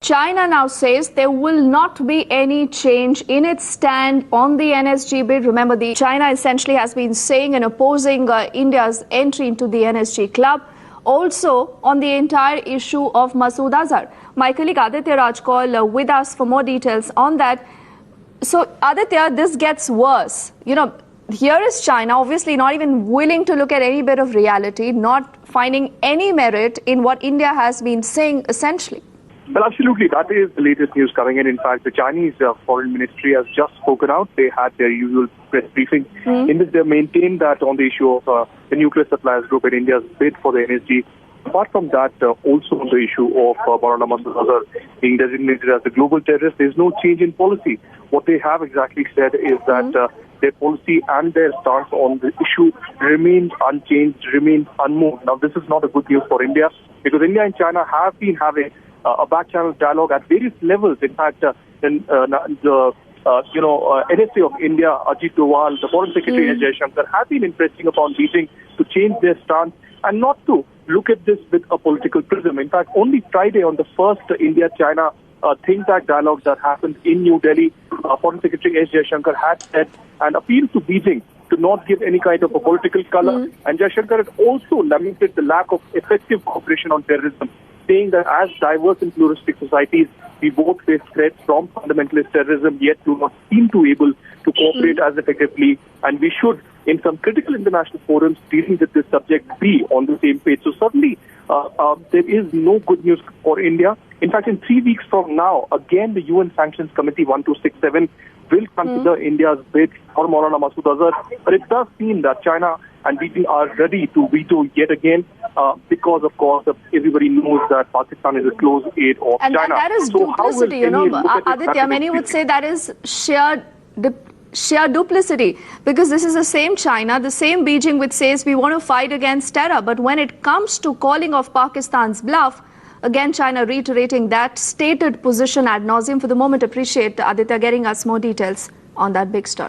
China now says there will not be any change in its stand on the NSG bid. Remember, China essentially has been saying and opposing India's entry into the NSG club. Also, on the entire issue of Masood Azhar. My colleague Aditya Rajkol with us for more details on that. So, Aditya, this gets worse. Here is China, obviously not even willing to look at any bit of reality, not finding any merit in what India has been saying, essentially. Well, absolutely. That is the latest news coming in. In fact, the Chinese Foreign Ministry has just spoken out. They had their usual press briefing in which they maintained that on the issue of the nuclear suppliers group and India's bid for the NSG. Apart from that, also on the issue of Masood Azhar being designated as a global terrorist, there is no change in policy. What they have exactly said is that their policy and their stance on the issue remains unchanged, remains unmoved. Now, this is not a good news for India because India and China have been having a back-channel dialogue at various levels. In fact, the NSA of India, Ajit Doval, the Foreign Secretary JeM have been impressing upon Beijing to change their stance and not to look at this with a political prism. In fact, only Friday on the first India-China think tank dialogue that happened in New Delhi, Foreign Secretary JeM had said and appealed to Beijing to not give any kind of a political color. And JeM had also lamented the lack of effective cooperation on terrorism, saying that as diverse and pluralistic societies, we both face threats from fundamentalist terrorism, yet do not seem to able to cooperate as effectively. And we should, in some critical international forums dealing with this subject, be on the same page. So certainly, there is no good news for India. In fact, in 3 weeks from now, again, the UN Sanctions Committee 1267 will consider India's bid for Maulana Masood Azhar. But it does seem that China and Beijing are ready to veto yet again because, of course, everybody knows that Pakistan is a close aid of and China. And that is duplicity, Aditya. Many would say that is sheer duplicity, because this is the same China, the same Beijing which says we want to fight against terror. But when it comes to calling off Pakistan's bluff, again, China reiterating that stated position ad nauseum. For the moment, appreciate Aditya getting us more details on that big story.